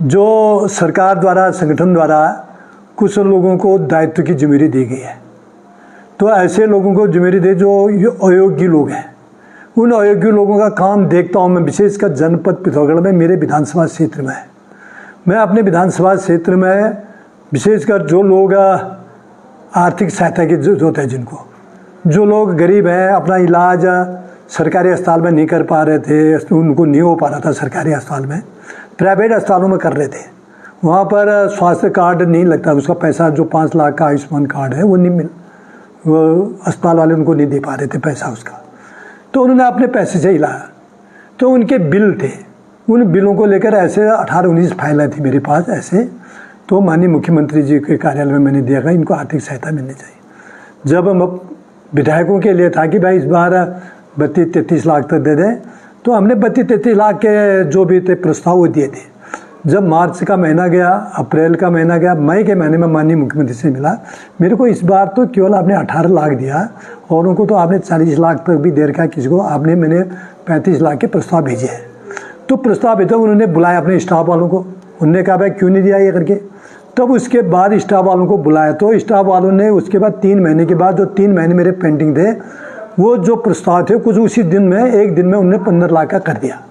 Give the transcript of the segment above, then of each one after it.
जो सरकार द्वारा, संगठन द्वारा कुछ लोगों को दायित्व की जिम्मेदारी दी गई है, तो ऐसे लोगों को जिम्मेदारी दे जो अयोग्य लोग हैं। उन अयोग्य लोगों का काम देखता हूँ मैं, विशेषकर जनपद पिथौरागढ़ में, मेरे विधानसभा क्षेत्र में। मैं अपने विधानसभा क्षेत्र में विशेषकर जो लोग आर्थिक सहायता की जरूरत है, जिनको, जो लोग गरीब हैं, अपना इलाज सरकारी अस्पताल में नहीं कर पा रहे थे, उनको नहीं हो पा रहा था सरकारी अस्पताल में, प्राइवेट अस्पतालों में कर रहे थे, वहाँ पर स्वास्थ्य कार्ड नहीं लगता, उसका पैसा जो 5 लाख का आयुष्मान कार्ड है वो नहीं वो अस्पताल वाले उनको नहीं दे पा रहे थे पैसा उसका। तो उन्होंने अपने पैसे से हिलाया, तो उनके बिल थे, उन बिलों को लेकर ऐसे 18-19 फाइलें थी मेरे पास ऐसे। तो माननीय मुख्यमंत्री जी के कार्यालय में मैंने दिया गया, इनको आर्थिक सहायता मिलनी चाहिए। जब हम विधायकों के लिए था कि भाई इस बार 32-33 लाख तक दे दें, तो हमने 32-33 लाख के जो भी थे प्रस्ताव वो दिए थे। जब मार्च का महीना गया, अप्रैल का महीना गया, मई के महीने में माननीय मुख्यमंत्री से मिला, मेरे को इस बार तो केवल आपने 18 लाख दिया, और उनको तो आपने 40 लाख तक भी दे रखा किसी को, मैंने 35 लाख के प्रस्ताव भेजे हैं। तो प्रस्ताव भेजा, उन्होंने बुलाया अपने स्टाफ वालों को, उन्होंने कहा भाई क्यों नहीं दिया ये करके। तब उसके बाद स्टाफ वालों को बुलाया, तो स्टाफ वालों ने उसके बाद 3 महीने के बाद, जो 3 महीने मेरे पेंडिंग थे, वो जो प्रस्ताव थे कुछ उसी दिन में, एक दिन में उन्होंने 15 लाख का कर दिया।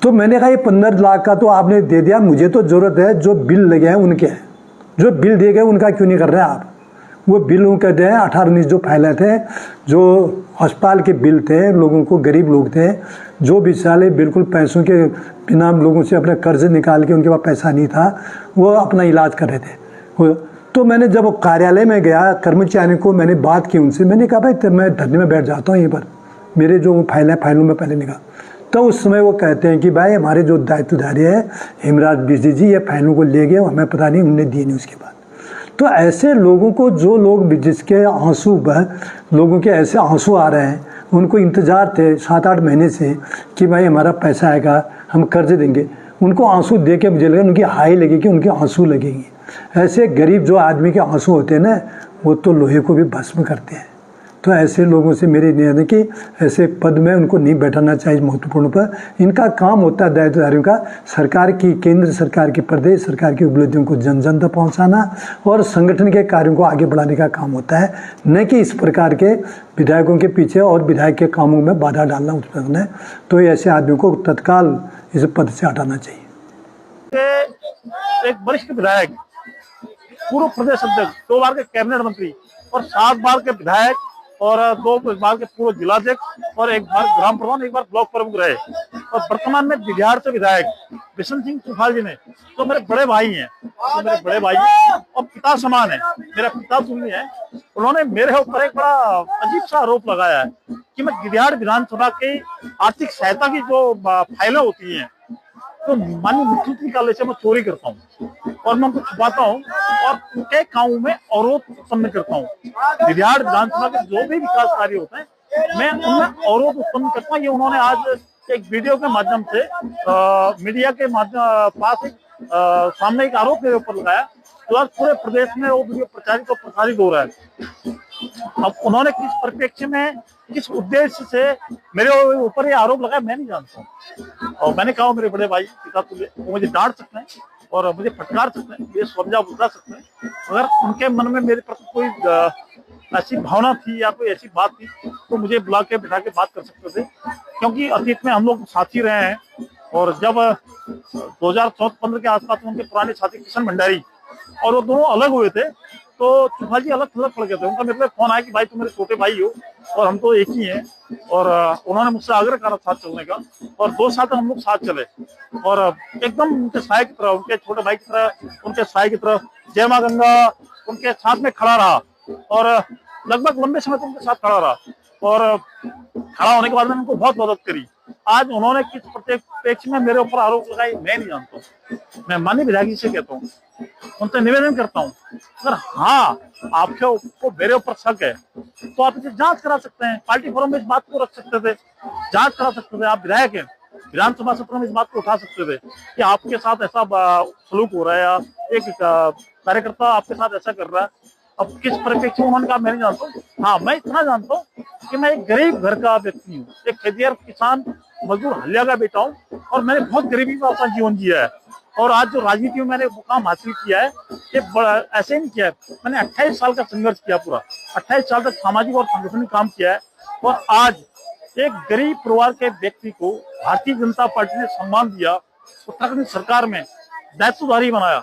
तो मैंने कहा ये 15 लाख का तो आपने दे दिया, मुझे तो ज़रूरत है जो बिल लगे हैं उनके, जो बिल दिए गए उनका क्यों नहीं कर रहे हैं आप। वो बिल कहते हैं 18-19 जो फाइलें थे, जो अस्पताल के बिल थे, लोगों को, गरीब लोग थे जो बेचारे बिल्कुल पैसों के बिना, लोगों से अपने कर्ज निकाल के, उनके पास पैसा नहीं था, वो अपना इलाज कर रहे थे। तो मैंने जब कार्यालय में गया, कर्मचारी को मैंने बात की उनसे, मैंने कहा भाई मैं धरने में बैठ जाता हूँ यहीं पर, मेरे जो फाइलों में पहले निकाल। तो उस समय वो कहते हैं कि भाई हमारे जो दायित्वधारी है हेमराज बिजली जी, ये फाइलों को ले गए, हमें पता नहीं, उन्होंने दिए नहीं उसके बाद। तो ऐसे लोगों को, जो लोग जिसके आंसू लोगों के ऐसे आंसू आ रहे हैं, उनको इंतज़ार थे 7-8 महीने से कि भाई हमारा पैसा आएगा, हम कर्ज देंगे, उनको आंसू दे के मुझे लगा उनकी हाई लगेगी, उनके आंसू लगेगी। ऐसे गरीब जो आदमी के आंसू होते हैं ना, वो तो लोहे को भी भस्म करते हैं। तो ऐसे लोगों से मेरी निवेदन है कि ऐसे पद में उनको नहीं बैठाना चाहिए महत्वपूर्ण पर। इनका काम होता है दायित्वधारियों का, सरकार की, केंद्र सरकार की, प्रदेश सरकार की उपलब्धियों को जन जन तक पहुँचाना और संगठन के कार्यों को आगे बढ़ाने का काम होता है, न कि इस प्रकार के विधायकों के पीछे और विधायक के कामों में बाधा डालना उत्पन्न है। तो ऐसे आदमियों को तत्काल इस पद से हटाना चाहिए। एक वरिष्ठ विधायक, पूर्व प्रदेश अध्यक्ष, 2 बार के कैबिनेट मंत्री और 7 बार के विधायक और 2 बार के पूर्व जिलाध्यक्ष और 1 बार ग्राम प्रधान, 1 बार ब्लॉक प्रमुख रहे, और वर्तमान में दिघियाड़ से विधायक बिशन सिंह चुफाल जी ने, तो मेरे बड़े भाई हैं, तो मेरे बड़े भाई और पिता समान है, मेरा पिता तुल्य है। उन्होंने मेरे ऊपर एक बड़ा अजीब सा आरोप लगाया है कि मैं दिघियाड़ विधानसभा की आर्थिक सहायता की जो फाइलें होती हैं, तो माननीय मुख्यमंत्री कार्यालय से मैं चोरी करता हूँ और मैं उनको छुपाता हूँ और उनके कामों में अवरोध उत्पन्न करता हूँ। दिघियाड़ विधानसभा के जो भी विकास कार्य होते हैं, मैं उनमें अवरोध उत्पन्न करता हूँ। ये उन्होंने आज एक वीडियो के माध्यम से मीडिया के पास सामने एक आरोप मेरे ऊपर लगाया, तो आज पूरे प्रदेश में वो वीडियो प्रचारित हो रहा है। अब उन्होंने किस परिप्रेक्ष्य में, किस उद्देश्य से मेरे ऊपर ये आरोप लगाया, मैं नहीं जानता हूँ। और मैंने कहा मेरे बड़े भाई, पिता तुल्य, वो मुझे डांट सकते हैं और मुझे फटकार सकते हैं, ये समझा बुझा सकते हैं। अगर उनके मन में मेरे प्रति कोई ऐसी भावना थी या कोई ऐसी बात थी, तो मुझे बुला के बिठा के बात कर सकते थे, क्योंकि अतीत में हम लोग साथी रहे हैं। और जब 2014-15 के आसपास उनके पुराने साथी किशन भंडारी और वो दोनों अलग हुए थे, तो चुफाल जी अलग थलग पड़ गए थे। उनका मेरे पे फोन आया कि भाई तुम मेरे छोटे भाई हो और हम तो एक ही हैं, और उन्होंने मुझसे आग्रह करा साथ चलने का, और 2 साल तक हम लोग साथ चले, और एकदम उनके साय की तरह, उनके छोटे भाई की तरह, उनके साय की तरह जय मां गंगा उनके साथ में खड़ा रहा, और लगभग लंबे समय तक उनके साथ खड़ा रहा, और खड़ा होने के बाद मैंने उनको बहुत मदद करी। आज उन्होंने किस परिप्रेक्ष्य में मेरे ऊपर आरोप लगाए, मैं नहीं जानता हूँ। मैं माननीय विधायक जी से कहता हूँ, उनसे निवेदन करता हूँ, अगर हाँ आपको मेरे ऊपर शक है तो आप इसे जांच करा सकते हैं, पार्टी फोरम में इस बात को रख सकते थे, जांच करा सकते थे। आप विधायक हैं, विधानसभा सत्र में इस बात को उठा सकते थे कि आपके साथ ऐसा सलूक हो रहा है या एक कार्यकर्ता आपके साथ ऐसा कर रहा है। अब किस परिप्रेक्ष्य में उन्होंने कहा मैं नहीं जानता हूँ। हाँ, मैं इतना जानता हूँ कि मैं एक गरीब घर का व्यक्ति हूँ, एक खेतिहर किसान मजदूर हल्या का बेटा हूँ और मैंने बहुत गरीबी में अपना जीवन जिया है। और आज जो राजनीति में मैंने मुकाम हासिल किया है, ये बड़ा ऐसे नहीं किया है। मैंने 28 साल का संघर्ष किया, पूरा 28 साल तक सामाजिक और संगठनिक काम किया है। और आज एक गरीब परिवार के व्यक्ति को भारतीय जनता पार्टी ने सम्मान दिया, उत्तराखंड सरकार में दायित्वधारी बनाया,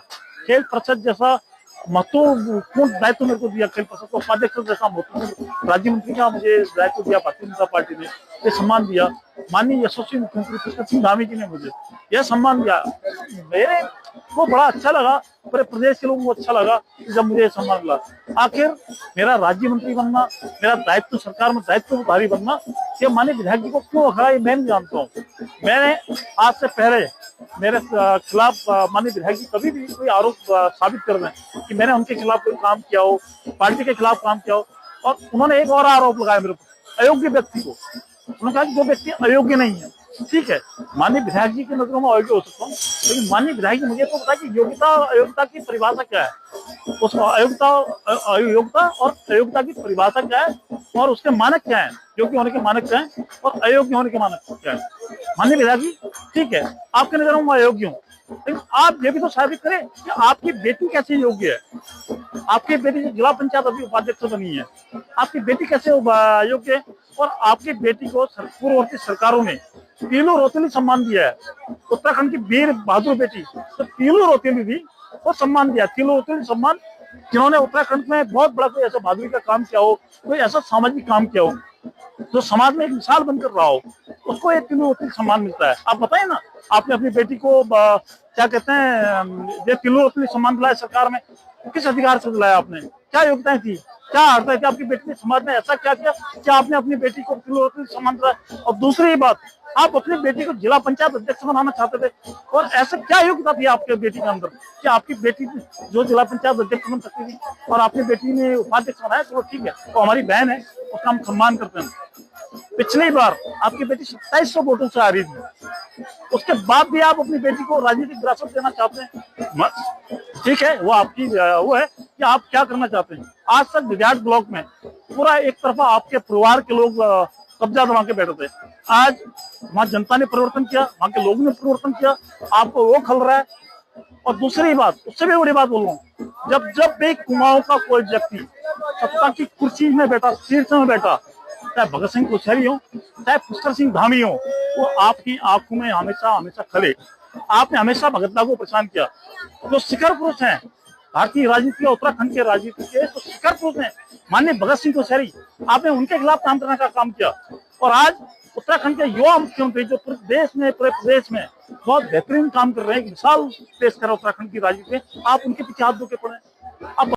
खेल परिषद जैसा महत्वपूर्ण दायित्व मेरे को दिया, खेल परिषद को उपाध्यक्ष जैसा महत्वपूर्ण राज्य मंत्री का मुझे दायित्व दिया, भारतीय जनता पार्टी ने ये सम्मान दिया। माननीय यशस्वी मुख्यमंत्री पुष्कर सिंह धामी जी ने मुझे यह सम्मान दिया। मेरे को बड़ा अच्छा लगा, पूरे प्रदेश के लोगों को अच्छा लगा जब मुझे ये सम्मान मिला। आखिर मेरा राज्य मंत्री बनना, मेरा दायित्व सरकार में दायित्वधारी बनना, ये माननीय विधायक जी को क्यों रखा ये मैं नहीं जानता हूँ। मैंने आज से पहले मेरे खिलाफ माननीय विधायक जी कभी भी कोई आरोप साबित कर दें कि मैंने उनके खिलाफ कोई काम किया हो, पार्टी के खिलाफ काम किया हो, और उन्होंने एक और आरोप लगाया मेरे ऊपर, अयोग्य व्यक्ति को। उन्होंने कहा कि जो व्यक्ति अयोग्य नहीं है, ठीक है, माननीय विधायक जी की नजरों में अयोग्य हो सकता हूँ, लेकिन माननीय विधायक जी मुझे तो पता कि योग्यता अयोग्यता की परिभाषा क्या है, उस अयोग्यता और अयोग्यता की परिभाषा क्या है, और उसके मानक क्या है, योग्य होने के मानक क्या है और अयोग्य होने के मानक क्या है। माननीय विधायक जी, ठीक है, आपके नजरों में अयोग्य हूँ, लेकिन आप ये भी तो साबित करें कि आपकी बेटी कैसे योग्य है। आपकी बेटी जिला पंचायत अभी उपाध्यक्ष बनी है, आपकी बेटी कैसे योग्य है। और आपकी बेटी को पूर्ववर्ती सरकारों ने तीलू रोतेली सम्मान दिया है, उत्तराखंड की वीर बहादुर बेटी तो तीलू रोतेली भी वो सम्मान दिया, तीलू रोतेली सम्मान, जिन्होंने उत्तराखंड में बहुत बड़ा कोई ऐसा बहादुरी का काम किया हो, कोई ऐसा सामाजिक काम किया हो जो समाज में एक मिसाल बनकर रहा हो, उसको एक तीलू रोतेली सम्मान मिलता है। आप बताइए ना, आपने अपनी बेटी को क्या कहते हैं, ये तीलू रोतेली सम्मान दिलाया सरकार में, किस अधिकार से दिलाया आपने, क्या योग्यताएं थी, क्या अर्थ है कि आपकी बेटी ने समाज में ऐसा क्या किया कि आपने अपनी बेटी को तीलू रोतेली सम्मान दिलाया। और दूसरी बात, आप अपनी बेटी को जिला पंचायत अध्यक्ष बनाना चाहते थे, और ऐसा क्या योग्यता थी आपके बेटी के अंदर कि आपकी बेटी जो जिला पंचायत अध्यक्ष बन सकती थी और आपकी बेटी ने उपाध्यक्ष बनाया। चलो ठीक है, वो हमारी बहन है, उसका हम सम्मान करते हैं। पिछली बार आपकी बेटी 2700 वोटों से आ रही थी, उसके बाद भी आप अपनी बेटी को राजनीतिक विरासत देना चाहते हैं, ठीक है, वो आपकी वो है कि आप क्या करना चाहते हैं। आज तक विराट ब्लॉक में पूरा एक तरफा आपके परिवार के लोग कब्जा दबा के बैठे थे, आज वहां जनता ने परिवर्तन किया, वहां के लोगों ने परिवर्तन किया, आपको वो खल रहा है। और दूसरी बात, उससे भी बड़ी बात बोलूं, जब भी कुमाऊं का कोई व्यक्ति सत्ता की कुर्सी में बैठा, शीर्ष में बैठा, चाहे भगत सिंह कोश्यारी हो, चाहे पुष्कर सिंह धामी हो, वो आपकी आंखों में हमेशा हमेशा खले। आपने हमेशा भगत को परेशान किया। जो शिखर पुरुष हैं भारतीय राजनीति और उत्तराखंड के राजनीति के, तो शिखर पुरुष हैं माननीय भगत सिंह कोश्यारी, आपने उनके खिलाफ काम करने का काम किया। और आज उत्तराखंड के युवा मुख्यमंत्री जो पूरे प्रदेश में बहुत बेहतरीन काम कर रहे हैं, मिसाल पेश कर उत्तराखंड की राजनीति में, आप उनके पीछे हाथ धो के पड़े। अब